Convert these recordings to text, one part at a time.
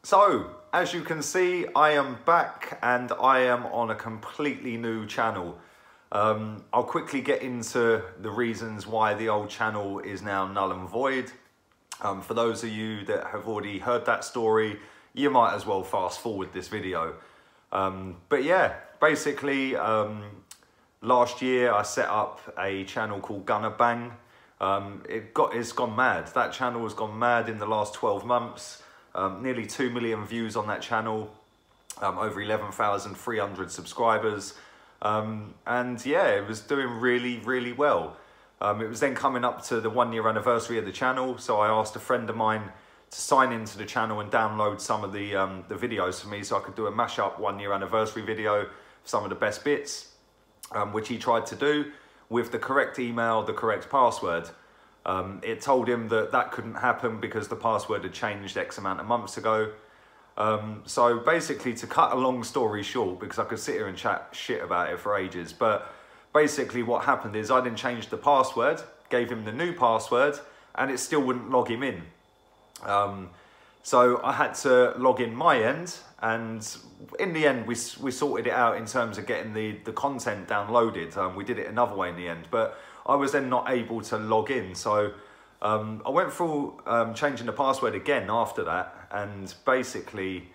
So, as you can see, I am back and I am on a completely new channel. I'll quickly get into the reasons why the old channel is now null and void. For those of you that have already heard that story, you might as well fast forward this video. But yeah, basically, last year I set up a channel called Gunner Bang. It's gone mad. That channel has gone mad in the last 12 months. Nearly 2 million views on that channel, over 11,300 subscribers. And yeah, it was doing really well. It was then coming up to the 1 year anniversary of the channel, so I asked a friend of mine to sign into the channel and download some of the videos for me so I could do a mashup 1 year anniversary video, some of the best bits, which he tried to do with the correct email, the correct password. It told him that that couldn't happen because the password had changed X amount of months ago. So basically, to cut a long story short, because I could sit here and chat shit about it for ages, but basically what happened is I then changed the password, gave him the new password, and it still wouldn't log him in. So I had to log in my end, and in the end we sorted it out in terms of getting the content downloaded. We did it another way in the end, but I was then not able to log in. So I went through changing the password again after that, and basically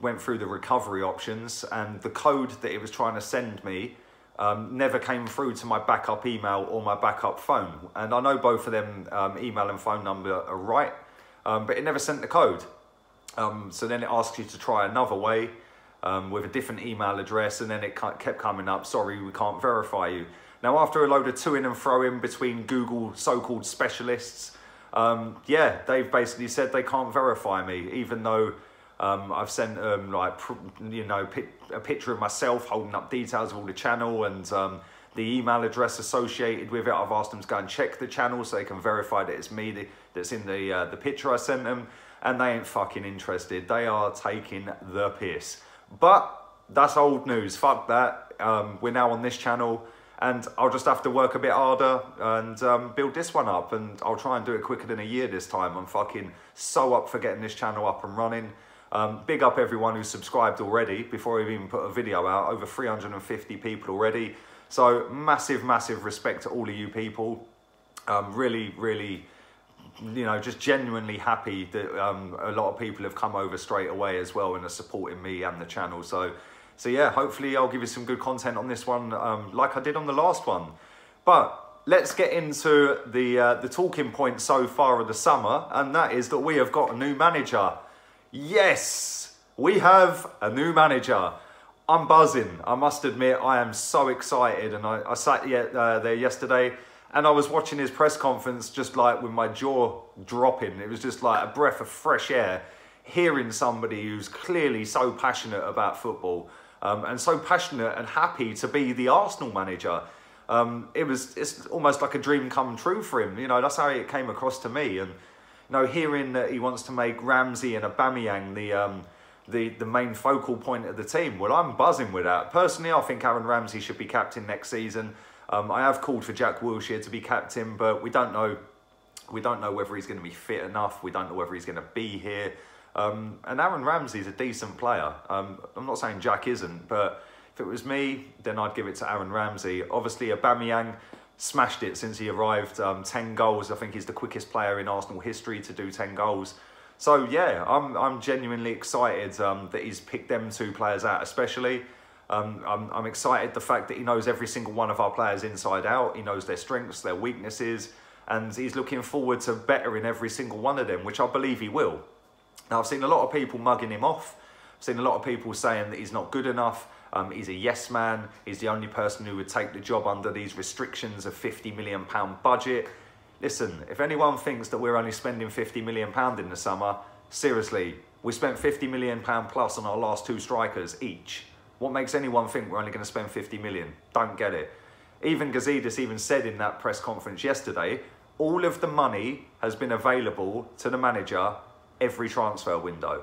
went through the recovery options, and the code that it was trying to send me never came through to my backup email or my backup phone. And I know both of them email and phone number are right, but it never sent the code. So then it asks you to try another way with a different email address, and then it kept coming up, sorry, we can't verify you. Now, after a load of to-in and fro-in between Google so-called specialists, yeah, they've basically said they can't verify me, even though I've sent them, a picture of myself holding up details of all the channel and the email address associated with it. I've asked them to go and check the channel so they can verify that it's me that's in the picture I sent them, and they ain't fucking interested. They are taking the piss. But that's old news. Fuck that. We're now on this channel, and I'll just have to work a bit harder and build this one up, and I'll try and do it quicker than a year this time. I'm fucking so up for getting this channel up and running. Big up everyone who's subscribed already before I've even put a video out. Over 350 people already. So massive respect to all of you people. Really, just genuinely happy that a lot of people have come over straight away as well and are supporting me and the channel. So yeah, hopefully I'll give you some good content on this one, like I did on the last one. But let's get into the talking point so far of the summer, and that is that we have got a new manager. Yes, we have a new manager. I'm buzzing. I must admit, I am so excited, and I sat there yesterday and I was watching his press conference just like with my jaw dropping. It was just like a breath of fresh air, hearing somebody who's clearly so passionate about football and so passionate and happy to be the Arsenal manager. It's almost like a dream come true for him. That's how it came across to me. And hearing that he wants to make Ramsey and Aubameyang the main focal point of the team, well, I'm buzzing with that. Personally, I think Aaron Ramsey should be captain next season. I have called for Jack Wilshere to be captain, but we don't know whether he's going to be fit enough. We don't know whether he's going to be here. And Aaron Ramsey's a decent player. I'm not saying Jack isn't, but if it was me, then I'd give it to Aaron Ramsey. Obviously, Aubameyang smashed it since he arrived. 10 goals. I think he's the quickest player in Arsenal history to do 10 goals. So yeah, I'm genuinely excited that he's picked them two players out especially. I'm excited the fact that he knows every single one of our players inside out. He knows their strengths, their weaknesses, and he's looking forward to bettering every single one of them, which I believe he will. Now, I've seen a lot of people mugging him off. I've seen a lot of people saying that he's not good enough. He's a yes man. He's the only person who would take the job under these restrictions of £50 million budget. Listen, if anyone thinks that we're only spending £50 million in the summer, seriously, we spent £50 million plus on our last two strikers each. What makes anyone think we're only going to spend 50 million? Don't get it. Even Gazidis even said in that press conference yesterday, all of the money has been available to the manager every transfer window.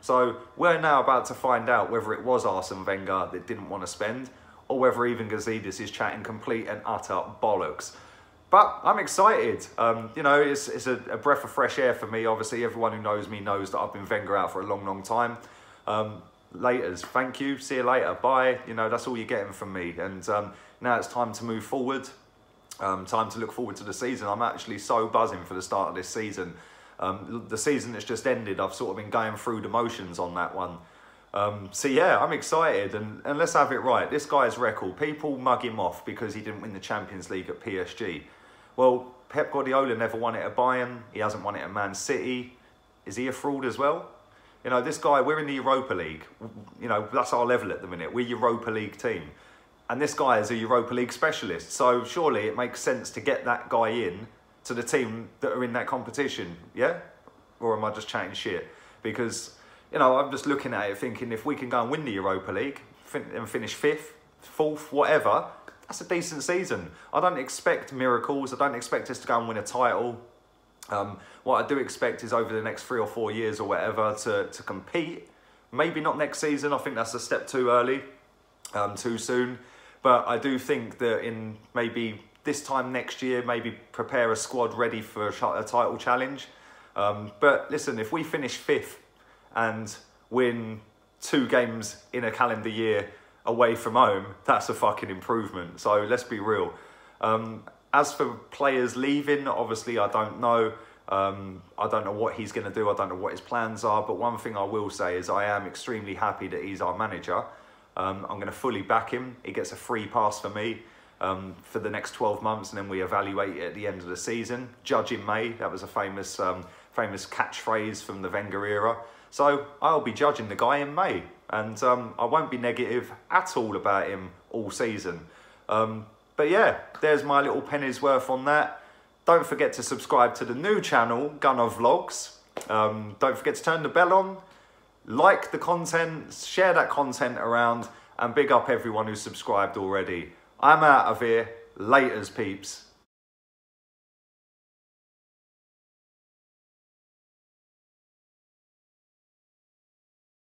So we're now about to find out whether it was Arsene Wenger that didn't want to spend, or whether even Gazidis is chatting complete and utter bollocks. But I'm excited. You know, it's a breath of fresh air for me. Obviously, everyone who knows me knows that I've been Wenger out for a long, long time. Laters, thank you, see you later, bye. You know, that's all you're getting from me. And now it's time to move forward. Time to look forward to the season. I'm actually so buzzing for the start of this season. The season that's just ended, I've sort of been going through the motions on that one. So yeah, I'm excited, and let's have it right. This guy's record, people mug him off because he didn't win the Champions League at PSG. Well, Pep Guardiola never won it at Bayern. He hasn't won it at Man City. Is he a fraud as well? You know, this guy, we're in the Europa League. You know, that's our level at the minute. We're Europa League team. And this guy is a Europa League specialist. So surely it makes sense to get that guy in to the team that are in that competition, yeah? Or am I just chatting shit? Because, you know, I'm just looking at it thinking if we can go and win the Europa League and finish 5th, 4th, whatever, that's a decent season. I don't expect miracles. I don't expect us to go and win a title. What I do expect is over the next 3 or 4 years or whatever to compete. Maybe not next season. I think that's a step too early, too soon. But I do think that in maybe this time next year, maybe prepare a squad ready for a title challenge. But listen, if we finish 5th and win 2 games in a calendar year away from home, that's a fucking improvement. So let's be real. As for players leaving, obviously I don't know. I don't know what he's going to do. I don't know what his plans are. But one thing I will say is I am extremely happy that he's our manager. I'm going to fully back him. He gets a free pass for me for the next 12 months, and then we evaluate it at the end of the season. Judge in May. That was a famous catchphrase from the Wenger era. So I'll be judging the guy in May, and I won't be negative at all about him all season. But yeah, there's my little penny's worth on that. Don't forget to subscribe to the new channel, Gunner Vlogs. Don't forget to turn the bell on, like the content, share that content around, and big up everyone who's subscribed already. I'm out of here. Laters, peeps.